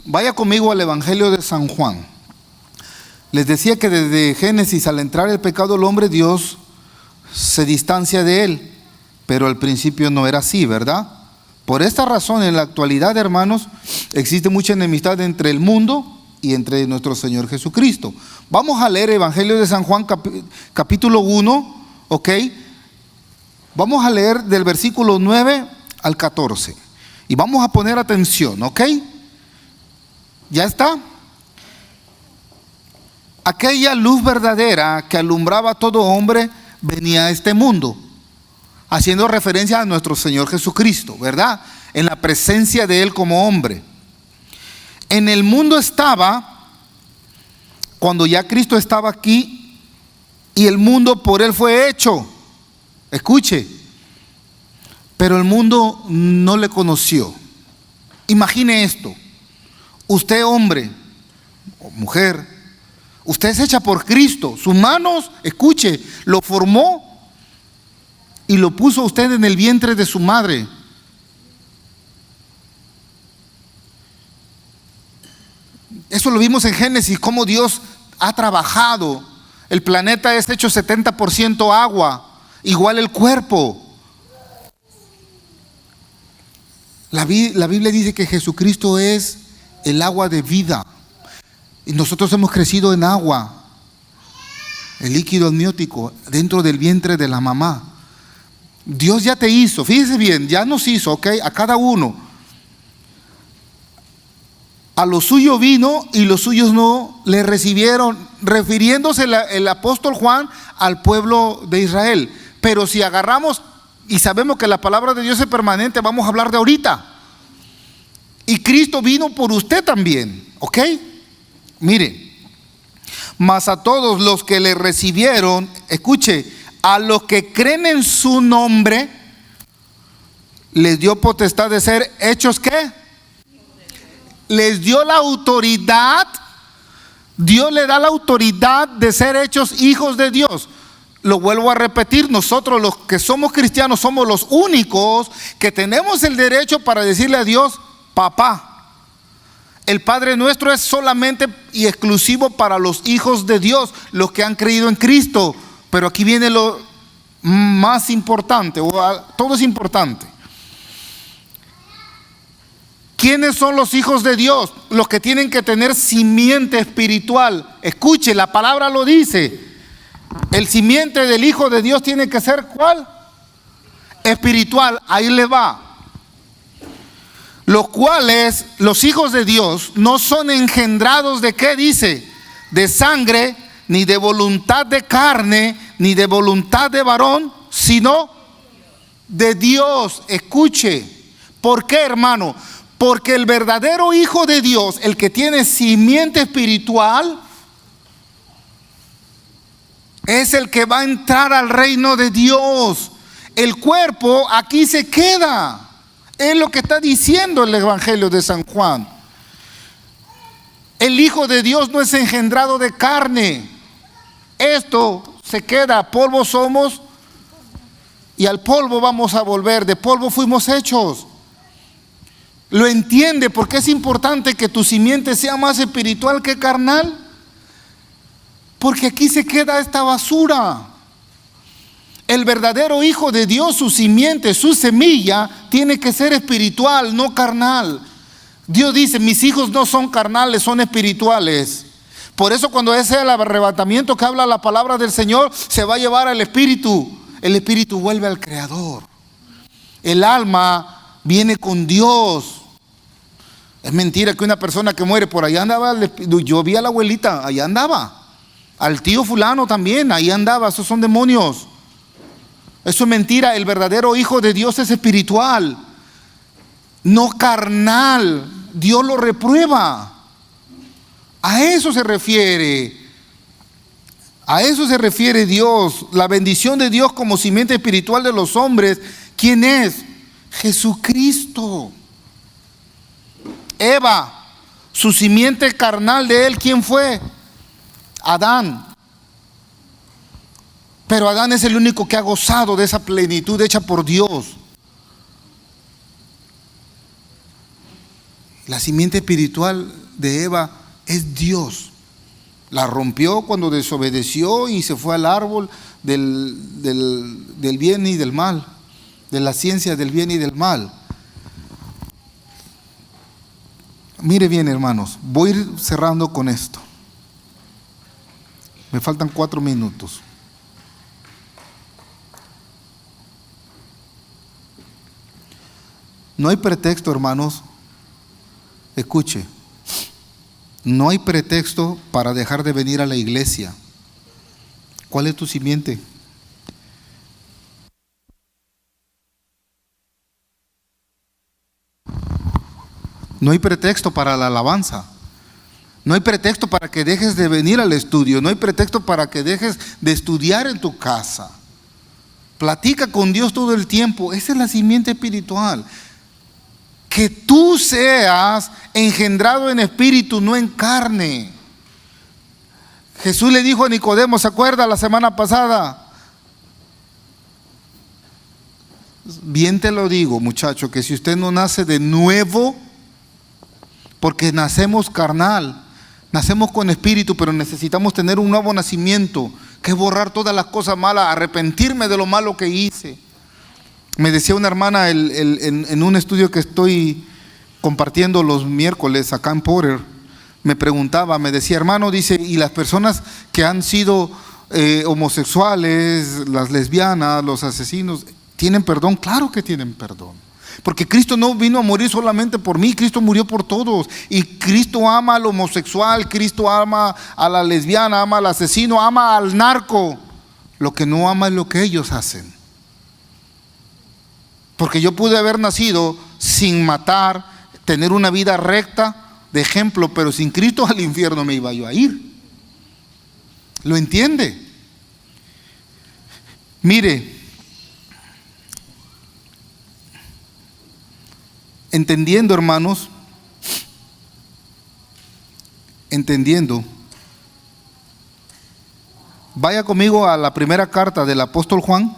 Speaker 1: Vaya conmigo al Evangelio de San Juan. Les decía que desde Génesis, al entrar el pecado del hombre, Dios se distancia de él. Pero al principio no era así, ¿verdad? Por esta razón, en la actualidad, hermanos, existe mucha enemistad entre el mundo y entre nuestro Señor Jesucristo. Vamos a leer Evangelio de San Juan, capítulo 1, ¿ok? Vamos a leer del versículo 9 al 14. Y vamos a poner atención, ¿ok? ¿Ya está? Aquella luz verdadera que alumbraba a todo hombre venía a este mundo, haciendo referencia a nuestro Señor Jesucristo, ¿verdad? En la presencia de Él como hombre. En el mundo estaba, cuando ya Cristo estaba aquí, y el mundo por Él fue hecho. Escuche, pero el mundo no le conoció. Imagine esto. Usted, hombre o mujer, usted es hecha por Cristo. Sus manos, escuche, lo formó y lo puso usted en el vientre de su madre. Eso lo vimos en Génesis, cómo Dios ha trabajado. El planeta es hecho 70% agua, igual el cuerpo. La Biblia dice que Jesucristo es el agua de vida. Y nosotros hemos crecido en agua, el líquido amniótico, dentro del vientre de la mamá. Dios ya te hizo, fíjese bien, ya nos hizo, ¿ok? A cada uno. A lo suyo vino y los suyos no le recibieron, refiriéndose el apóstol Juan al pueblo de Israel. Pero si agarramos y sabemos que la palabra de Dios es permanente, vamos a hablar de ahorita. Y Cristo vino por usted también, ¿ok? Mire, mas a todos los que le recibieron, escuche, a los que creen en su nombre, les dio potestad de ser hechos, ¿qué? Les dio la autoridad. Dios le da la autoridad de ser hechos hijos de Dios. Lo vuelvo a repetir, nosotros los que somos cristianos somos los únicos que tenemos el derecho para decirle a Dios, papá. El Padre Nuestro es solamente y exclusivo para los hijos de Dios, los que han creído en Cristo. Pero aquí viene lo más importante, todo es importante. ¿Quiénes son los hijos de Dios? Los que tienen que tener simiente espiritual. Escuche, la palabra lo dice. El simiente del Hijo de Dios tiene que ser ¿cuál? Espiritual. Ahí le va. Los cuales, los hijos de Dios, no son engendrados de ¿qué dice? De sangre, ni de voluntad de carne, ni de voluntad de varón, sino de Dios. Escuche. ¿Por qué, hermano? Porque el verdadero Hijo de Dios, el que tiene simiente espiritual, es el que va a entrar al reino de Dios. El cuerpo aquí se queda. Es lo que está diciendo el Evangelio de San Juan. El Hijo de Dios no es engendrado de carne. Esto se queda. Polvo somos y al polvo vamos a volver. De polvo fuimos hechos. ¿Lo entiende? Porque es importante que tu simiente sea más espiritual que carnal. Porque aquí se queda esta basura. El verdadero Hijo de Dios, su simiente, su semilla, tiene que ser espiritual, no carnal. Dios dice, mis hijos no son carnales, son espirituales. Por eso cuando ese es el arrebatamiento que habla la palabra del Señor, se va a llevar al espíritu. El espíritu vuelve al Creador. El alma viene con Dios. Es mentira que una persona que muere por allá andaba. Yo vi a la abuelita, allá andaba. Al tío fulano también, ahí andaba. Esos son demonios. Eso es mentira. El verdadero Hijo de Dios es espiritual, no carnal. Dios lo reprueba. A eso se refiere. A eso se refiere Dios. La bendición de Dios como simiente espiritual de los hombres. ¿Quién es? Jesucristo. Eva, su simiente carnal de él, ¿quién fue? Adán. Pero Adán es el único que ha gozado de esa plenitud hecha por Dios. La simiente espiritual de Eva es Dios. La rompió cuando desobedeció y se fue al árbol del bien y del mal, de la ciencia del bien y del mal. Mire bien, hermanos, voy a ir cerrando con esto. Me faltan 4 minutos. No hay pretexto, hermanos. Escuche. No hay pretexto para dejar de venir a la iglesia. ¿Cuál es tu simiente? No hay pretexto para la alabanza. No hay pretexto para que dejes de venir al estudio. No hay pretexto para que dejes de estudiar en tu casa. Platica con Dios todo el tiempo. Esa es la simiente espiritual. Que tú seas engendrado en espíritu, no en carne. Jesús le dijo a Nicodemo, ¿se acuerda la semana pasada? Bien te lo digo, muchacho, que si usted no nace de nuevo, porque nacemos carnal, nacemos con espíritu, pero necesitamos tener un nuevo nacimiento, que es borrar todas las cosas malas, arrepentirme de lo malo que hice. Me decía una hermana en un estudio que estoy compartiendo los miércoles acá en Porter, me preguntaba, me decía, hermano, dice, ¿y las personas que han sido homosexuales, las lesbianas, los asesinos, tienen perdón? Claro que tienen perdón. Porque Cristo no vino a morir solamente por mí, Cristo murió por todos. Y Cristo ama al homosexual, Cristo ama a la lesbiana, ama al asesino, ama al narco. Lo que no ama es lo que ellos hacen. Porque yo pude haber nacido sin matar, tener una vida recta, de ejemplo, pero sin Cristo al infierno me iba yo a ir. ¿Lo entiende? Mire, entendiendo, hermanos, vaya conmigo a la primera carta del apóstol Juan.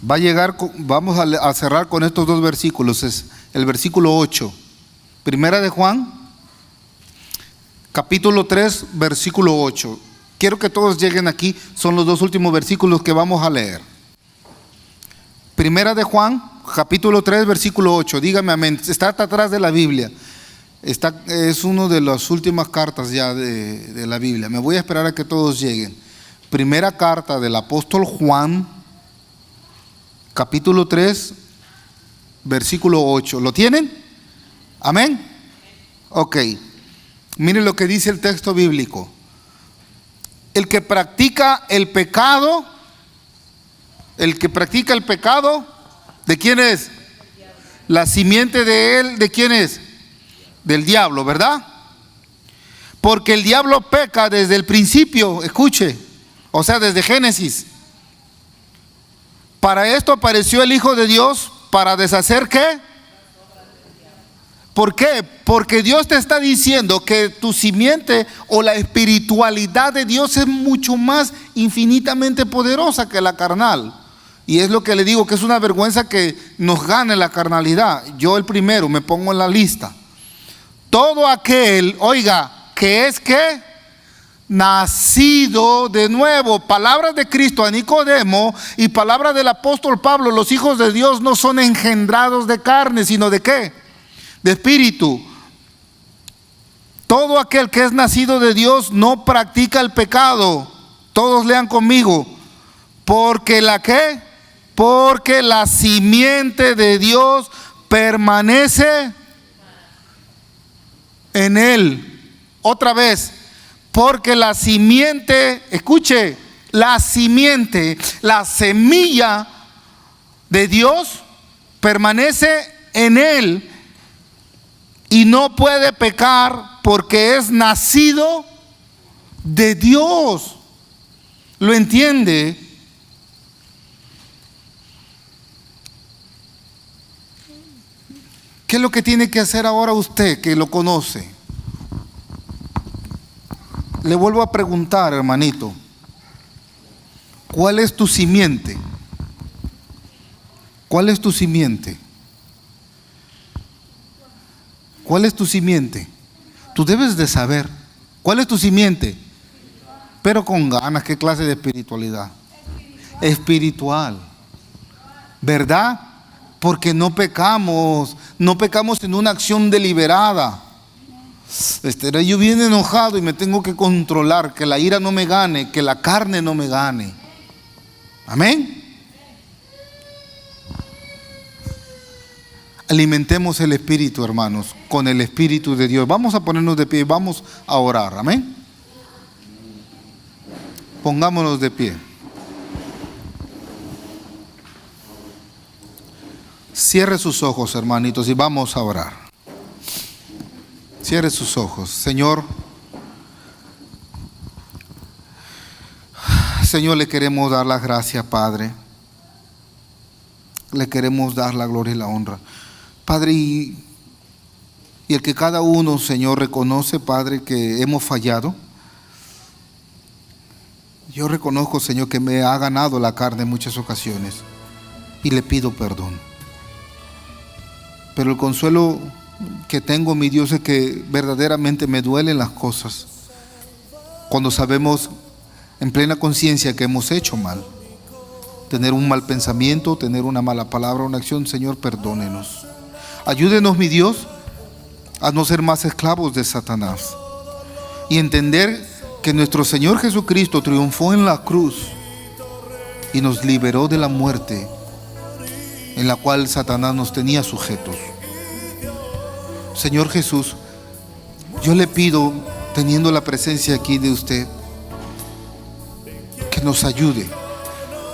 Speaker 1: Va a llegar, vamos a cerrar con estos dos versículos. Es el versículo 8. Primera de Juan, capítulo 3, versículo 8. Quiero que todos lleguen aquí. Son los dos últimos versículos que vamos a leer. Primera de Juan, capítulo 3, versículo 8. Dígame amén. Está atrás de la Biblia. Es una de las últimas cartas ya de la Biblia. Me voy a esperar a que todos lleguen. Primera carta del apóstol Juan, capítulo 3, versículo 8. ¿Lo tienen? Amén. Ok. Miren lo que dice el texto bíblico. El que practica el pecado, ¿de quién es? La simiente de él, ¿de quién es? Del diablo, ¿verdad? Porque el diablo peca desde el principio, escuche, o sea, desde Génesis. Para esto apareció el Hijo de Dios, para deshacer ¿qué? ¿Por qué? Porque Dios te está diciendo que tu simiente o la espiritualidad de Dios es mucho más infinitamente poderosa que la carnal. Y es lo que le digo, que es una vergüenza que nos gane la carnalidad. Yo el primero me pongo en la lista. Todo aquel, oiga, que es que nacido de nuevo. Palabras de Cristo a Nicodemo y palabras del apóstol Pablo. Los hijos de Dios no son engendrados de carne, sino de ¿qué? De espíritu. Todo aquel que es nacido de Dios no practica el pecado. Todos lean conmigo. Porque la ¿qué? Porque la simiente de Dios permanece en él. Otra vez, porque la simiente, escuche, la simiente, la semilla de Dios permanece en él y no puede pecar porque es nacido de Dios. ¿Lo entiende? ¿Qué es lo que tiene que hacer ahora usted que lo conoce? Le vuelvo a preguntar, hermanito, ¿cuál es tu simiente? ¿Cuál es tu simiente? ¿Cuál es tu simiente? Tú debes de saber. ¿Cuál es tu simiente? Pero con ganas. ¿Qué clase de espiritualidad? Espiritual. ¿Verdad? Porque no pecamos en una acción deliberada. Estaré yo bien enojado y me tengo que controlar, que la ira no me gane, que la carne no me gane. Amén. Alimentemos el espíritu, hermanos, con el espíritu de Dios. Vamos a ponernos de pie y vamos a orar. Amén. Pongámonos de pie. Cierre sus ojos, hermanitos, y vamos a orar. Cierre sus ojos. Señor, le queremos dar las gracias, Padre. Le queremos dar la gloria y la honra. Padre, y el que cada uno, Señor, reconoce, Padre, que hemos fallado. Yo reconozco, Señor, que me ha ganado la carne en muchas ocasiones y le pido perdón. Pero el consuelo que tengo, mi Dios, es que verdaderamente me duelen las cosas cuando sabemos en plena conciencia que hemos hecho mal. Tener un mal pensamiento, tener una mala palabra, una acción, Señor, perdónenos. Ayúdenos, mi Dios, a no ser más esclavos de Satanás y entender que nuestro Señor Jesucristo triunfó en la cruz y nos liberó de la muerte en la cual Satanás nos tenía sujetos. Señor Jesús, yo le pido, teniendo la presencia aquí de usted, que nos ayude,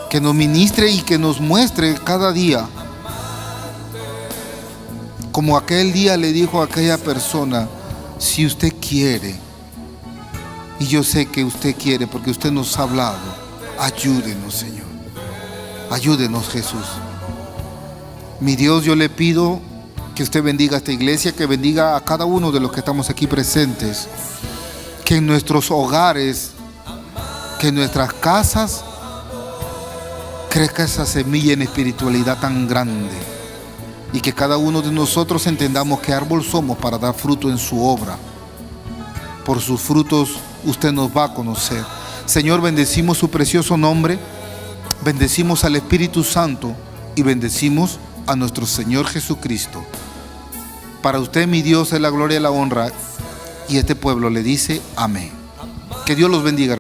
Speaker 1: que nos ministre y que nos muestre cada día, como aquel día le dijo a aquella persona, si usted quiere, y yo sé que usted quiere porque usted nos ha hablado, ayúdenos, Señor, ayúdenos, Jesús. Mi Dios, yo le pido que usted bendiga a esta iglesia, que bendiga a cada uno de los que estamos aquí presentes, que en nuestros hogares, que en nuestras casas crezca esa semilla en espiritualidad tan grande y que cada uno de nosotros entendamos qué árbol somos para dar fruto en su obra. Por sus frutos usted nos va a conocer. Señor, bendecimos su precioso nombre, bendecimos al Espíritu Santo y bendecimos a nuestro Señor Jesucristo. Para usted, mi Dios, es la gloria y la honra, y este pueblo le dice amén. Que Dios los bendiga, hermano.